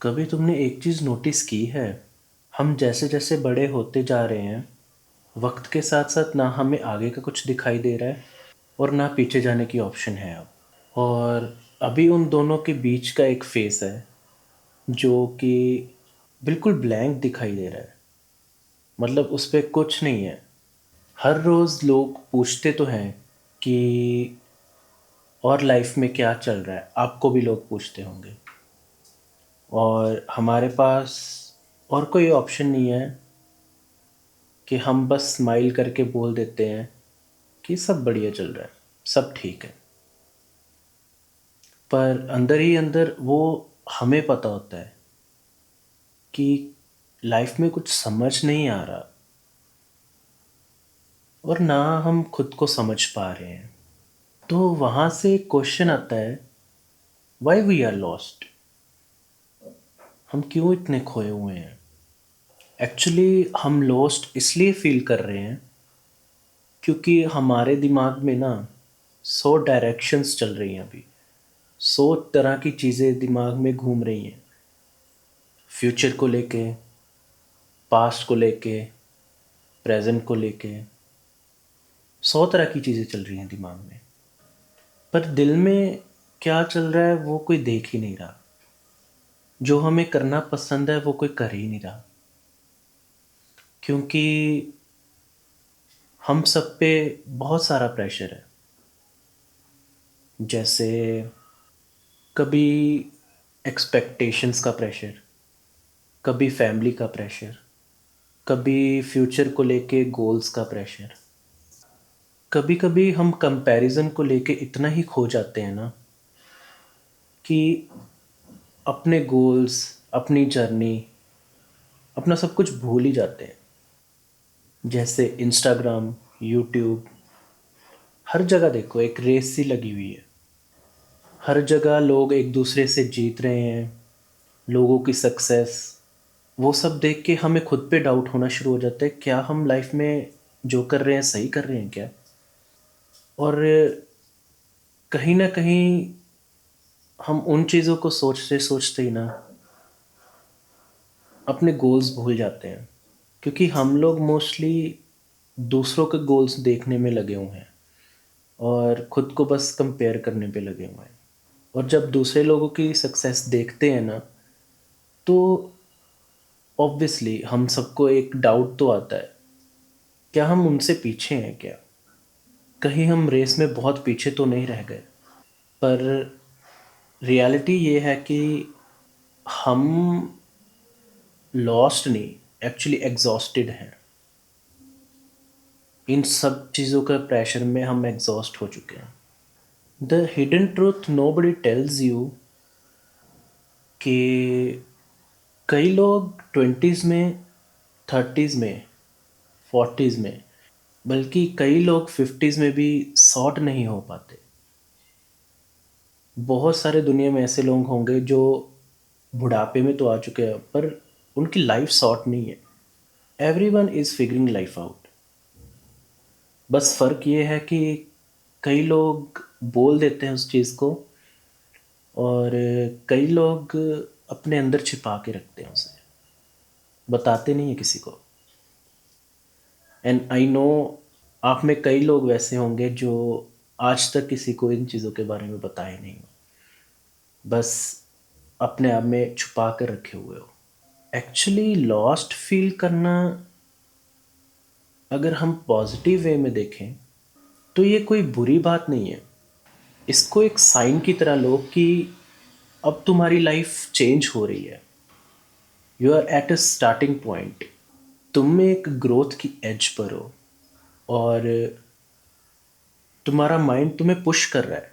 कभी तुमने एक चीज़ नोटिस की है? हम जैसे जैसे बड़े होते जा रहे हैं, वक्त के साथ साथ ना हमें आगे का कुछ दिखाई दे रहा है और ना पीछे जाने की ऑप्शन है अब। और अभी उन दोनों के बीच का एक फेस है जो कि बिल्कुल ब्लैंक दिखाई दे रहा है। मतलब उस पे कुछ नहीं है। हर रोज़ लोग पूछते तो हैं कि और लाइफ में क्या चल रहा है, आपको भी लोग पूछते होंगे। और हमारे पास और कोई ऑप्शन नहीं है कि हम बस स्माइल करके बोल देते हैं कि सब बढ़िया चल रहा है, सब ठीक है। पर अंदर ही अंदर वो हमें पता होता है कि लाइफ में कुछ समझ नहीं आ रहा और ना हम खुद को समझ पा रहे हैं। तो वहाँ से क्वेश्चन आता है, वाई वी आर लॉस्ट। हम क्यों इतने खोए हुए हैं? एक्चुअली हम लॉस्ट इसलिए फील कर रहे हैं क्योंकि हमारे दिमाग में ना 100 डायरेक्शंस चल रही हैं अभी। 100 तरह की चीज़ें दिमाग में घूम रही हैं। फ्यूचर को लेके, पास्ट को लेके, प्रेजेंट को लेके 100 तरह की चीज़ें चल रही हैं दिमाग में। पर दिल में क्या चल रहा है वो कोई देख ही नहीं रहा। जो हमें करना पसंद है वो कोई कर ही नहीं रहा, क्योंकि हम सब पे बहुत सारा प्रेशर है। जैसे कभी एक्सपेक्टेशंस का प्रेशर, कभी फैमिली का प्रेशर, कभी फ्यूचर को लेके गोल्स का प्रेशर। कभी कभी हम कंपैरिजन को लेके इतना ही खो जाते हैं ना कि अपने गोल्स, अपनी जर्नी, अपना सब कुछ भूल ही जाते हैं। जैसे इंस्टाग्राम, यूट्यूब, हर जगह देखो एक रेस सी लगी हुई है। हर जगह लोग एक दूसरे से जीत रहे हैं, लोगों की सक्सेस, वो सब देख के हमें खुद पे डाउट होना शुरू हो जाता है, क्या हम लाइफ में जो कर रहे हैं सही कर रहे हैं क्या? और कहीं ना कहीं हम उन चीज़ों को सोचते सोचते ही ना अपने गोल्स भूल जाते हैं, क्योंकि हम लोग मोस्टली दूसरों के गोल्स देखने में लगे हुए हैं और खुद को बस कंपेयर करने पे लगे हुए हैं। और जब दूसरे लोगों की सक्सेस देखते हैं ना, तो ऑब्वियसली हम सबको एक डाउट तो आता है, क्या हम उनसे पीछे हैं क्या? कहीं हम रेस में बहुत पीछे तो नहीं रह गए? पर रियलिटी ये है कि हम लॉस्ट नहीं, एक्चुअली एग्जॉस्टेड हैं। इन सब चीज़ों का प्रेशर में हम एग्जॉस्ट हो चुके हैं। The hidden truth nobody tells you कि कई लोग 20s में, 30s में, 40s में, बल्कि कई लोग 50s में भी सॉर्ट नहीं हो पाते। बहुत सारे दुनिया में ऐसे लोग होंगे जो बुढ़ापे में तो आ चुके हैं पर उनकी लाइफ सॉर्ट नहीं है। Every one is figuring life out. बस फ़र्क ये है कि कई लोग बोल देते हैं उस चीज़ को और कई लोग अपने अंदर छिपा के रखते हैं उसे, बताते नहीं है किसी को। एंड आई नो आप में कई लोग वैसे होंगे जो आज तक किसी को इन चीज़ों के बारे में बताए नहीं हो, बस अपने आप में छुपा कर रखे हुए हो। एक्चुअली लॉस्ट फील करना, अगर हम पॉजिटिव वे में देखें तो ये कोई बुरी बात नहीं है। इसको एक साइन की तरह लो कि अब तुम्हारी लाइफ चेंज हो रही है। You are at a starting point. तुम एक ग्रोथ की एज पर हो और तुम्हारा माइंड तुम्हें पुश कर रहा है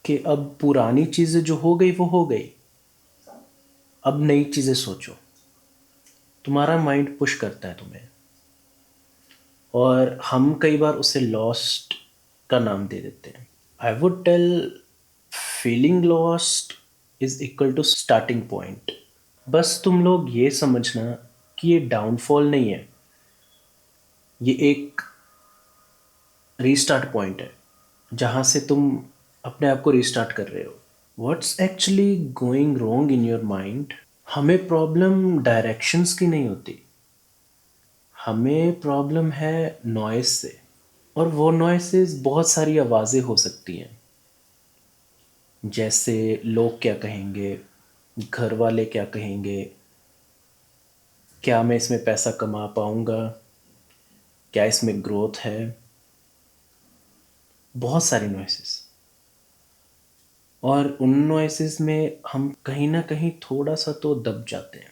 कि अब पुरानी चीज़ें जो हो गई वो हो गई, अब नई चीज़ें सोचो। तुम्हारा माइंड पुश करता है तुम्हें, और हम कई बार उसे लॉस्ट का नाम दे देते हैं। I would tell feeling lost is equal to starting point. बस तुम लोग ये समझना कि ये डाउनफॉल नहीं है, ये एक रीस्टार्ट पॉइंट है जहाँ से तुम अपने आप को रीस्टार्ट कर रहे हो। What's actually going wrong in your mind हमें प्रॉब्लम डायरेक्शंस की नहीं होती, हमें प्रॉब्लम है नॉइस से। और वो नॉइसेस बहुत सारी आवाज़ें हो सकती हैं, जैसे लोग क्या कहेंगे, घर वाले क्या कहेंगे, क्या मैं इसमें पैसा कमा पाऊँगा, क्या इसमें ग्रोथ है, बहुत सारी नॉइसेस। और उन नॉइसेस में हम कहीं ना कहीं थोड़ा सा तो दब जाते हैं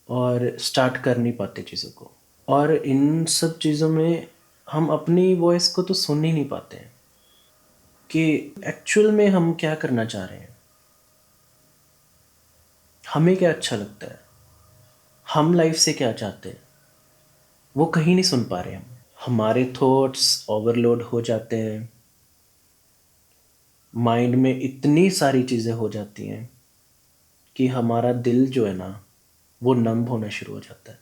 और स्टार्ट कर नहीं पाते चीज़ों को। और इन सब चीज़ों में हम अपनी वॉइस को तो सुन ही नहीं पाते हैं कि एक्चुअल में हम क्या करना चाह रहे हैं, हमें क्या अच्छा लगता है, हम लाइफ से क्या चाहते हैं, वो कहीं नहीं सुन पा रहे हम। हमारे थॉट्स ओवरलोड हो जाते हैं, माइंड में इतनी सारी चीज़ें हो जाती हैं कि हमारा दिल जो है ना, वो नंब होना शुरू हो जाता है,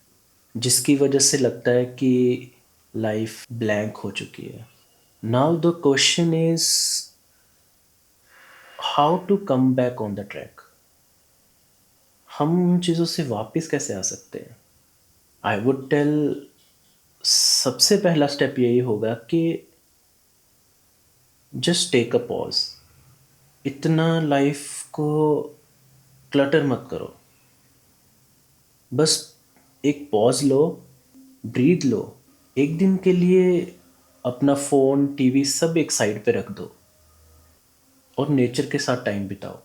जिसकी वजह से लगता है कि लाइफ ब्लैंक हो चुकी है। Now the question is how to come back on the track. हम उन चीज़ों से वापस कैसे आ सकते हैं? आई वुड टेल, सबसे पहला स्टेप यही होगा कि जस्ट टेक अ पॉज। इतना लाइफ को क्लटर मत करो, बस एक पॉज लो, ब्रीथ लो। एक दिन के लिए अपना फ़ोन टीवी सब एक साइड पे रख दो और नेचर के साथ टाइम बिताओ।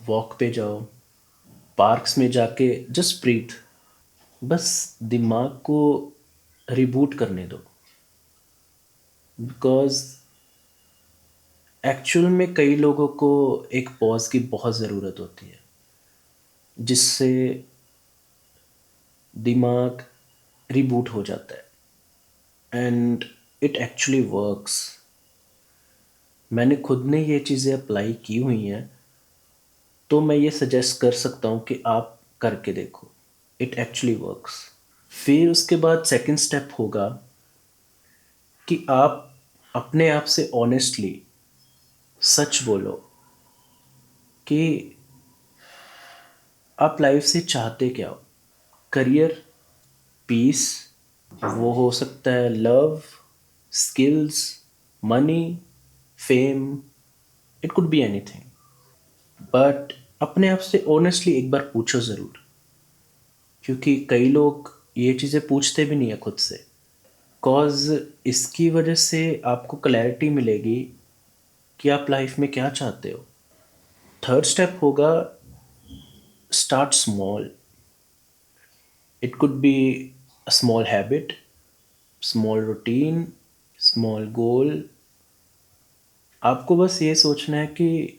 वॉक पे जाओ, पार्क्स में जाके जस्ट ब्रीथ, बस दिमाग को रिबूट करने दो। बिकॉज़ एक्चुअल में कई लोगों को एक पॉज़ की बहुत ज़रूरत होती है, जिससे दिमाग रिबूट हो जाता है एंड इट एक्चुअली वर्क्स। मैंने खुद ने ये चीज़ें अप्लाई की हुई हैं, तो मैं ये सजेस्ट कर सकता हूँ कि आप करके देखो, इट एक्चुअली वर्क्स। फिर उसके बाद सेकंड स्टेप होगा कि आप अपने आप से ऑनेस्टली सच बोलो कि आप लाइफ से चाहते क्या हो। करियर, पीस, वो हो सकता है love, skills, money, fame, it could be anything. But अपने आप से ऑनेस्टली एक बार पूछो ज़रूर, क्योंकि कई लोग ये चीज़ें पूछते भी नहीं है खुद से। कॉज इसकी वजह से आपको क्लैरिटी मिलेगी कि आप लाइफ में क्या चाहते हो। थर्ड स्टेप होगा start small. It could be a small habit, small routine, small goal. आपको बस ये सोचना है कि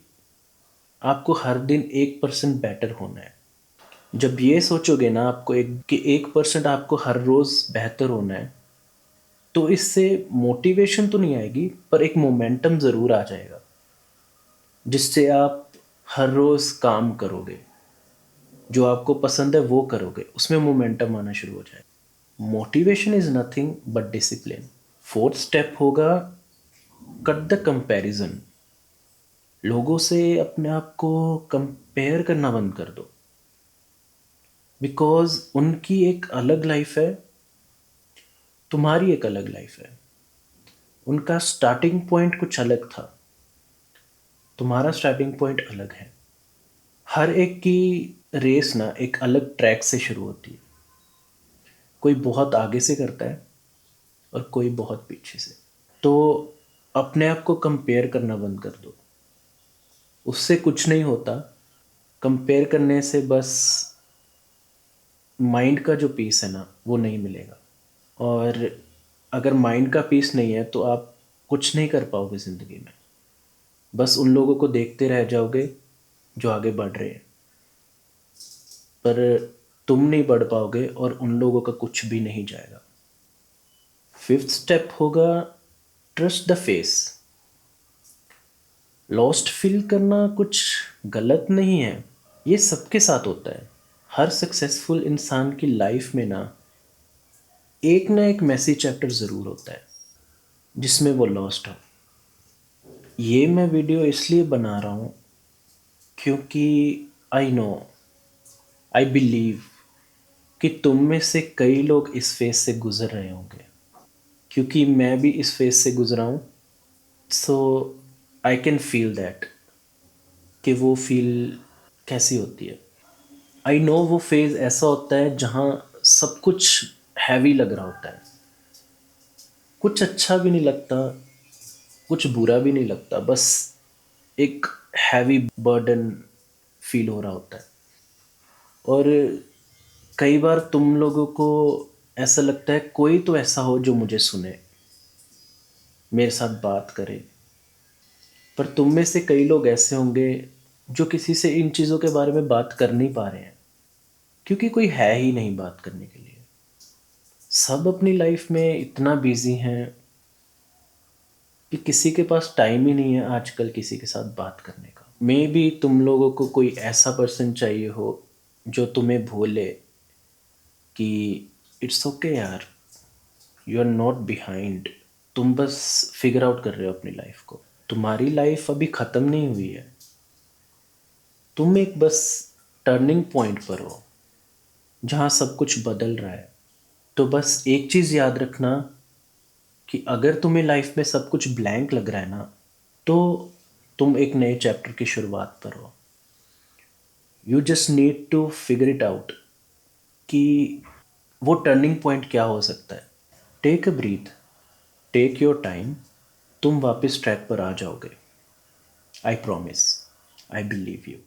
आपको हर दिन 1% बेटर होना है। जब ये सोचोगे ना आपको एक कि 1% आपको हर रोज़ बेहतर होना है, तो इससे मोटिवेशन तो नहीं आएगी पर एक मोमेंटम ज़रूर आ जाएगा, जिससे आप हर रोज़ काम करोगे, जो आपको पसंद है वो करोगे, उसमें मोमेंटम आना शुरू हो जाएगा। Motivation is nothing but discipline. Fourth step होगा कट द कंपैरिजन। लोगों से अपने आप को कंपेयर करना बंद कर दो, बिकॉज उनकी एक अलग लाइफ है, तुम्हारी एक अलग लाइफ है। उनका स्टार्टिंग पॉइंट कुछ अलग था, तुम्हारा स्टार्टिंग पॉइंट अलग है। हर एक की रेस ना एक अलग ट्रैक से शुरू होती है। कोई बहुत आगे से करता है और कोई बहुत पीछे से। तो अपने आप को कंपेयर करना बंद कर दो, उससे कुछ नहीं होता। कंपेयर करने से बस माइंड का जो पीस है ना वो नहीं मिलेगा। और अगर माइंड का पीस नहीं है तो आप कुछ नहीं कर पाओगे ज़िंदगी में। बस उन लोगों को देखते रह जाओगे जो आगे बढ़ रहे हैं, पर तुम नहीं बढ़ पाओगे और उन लोगों का कुछ भी नहीं जाएगा। फिफ्थ स्टेप होगा trust the face. Lost feel करना कुछ गलत नहीं है, ये सबके साथ होता है। हर सक्सेसफुल इंसान की लाइफ में ना एक मैसी चैप्टर ज़रूर होता है जिसमें वो लॉस्ट हो। ये मैं वीडियो इसलिए बना रहा हूँ क्योंकि आई नो, आई बिलीव कि तुम में से कई लोग इस फेज से गुजर रहे होंगे, क्योंकि मैं भी इस फेज से गुजरा हूँ। सो आई कैन फील दैट, कि वो फील कैसी होती है। आई नो वो फेज ऐसा होता है जहाँ सब कुछ हैवी लग रहा होता है, कुछ अच्छा भी नहीं लगता, कुछ बुरा भी नहीं लगता, बस एक हैवी बर्डन फील हो रहा होता है। और कई बार तुम लोगों को ऐसा लगता है कोई तो ऐसा हो जो मुझे सुने, मेरे साथ बात करे। पर तुम में से कई लोग ऐसे होंगे जो किसी से इन चीज़ों के बारे में बात कर नहीं पा रहे हैं, क्योंकि कोई है ही नहीं बात करने के लिए। सब अपनी लाइफ में इतना बिजी हैं कि किसी के पास टाइम ही नहीं है आजकल किसी के साथ बात करने का। मे बी तुम लोगों को कोई ऐसा पर्सन चाहिए हो जो तुम्हें भूले कि इट्स ओके यार, यू आर नॉट बिहाइंड। तुम बस फिगर आउट कर रहे हो अपनी लाइफ को, तुम्हारी लाइफ अभी ख़त्म नहीं हुई है। तुम एक बस टर्निंग पॉइंट पर हो जहाँ सब कुछ बदल रहा है। तो बस एक चीज़ याद रखना कि अगर तुम्हें लाइफ में सब कुछ ब्लैंक लग रहा है ना, तो तुम एक नए चैप्टर की शुरुआत पर हो। You just need to figure it out कि वो टर्निंग पॉइंट क्या हो सकता है। Take a breath, take your time, तुम वापस ट्रैक पर आ जाओगे। I promise, I believe you.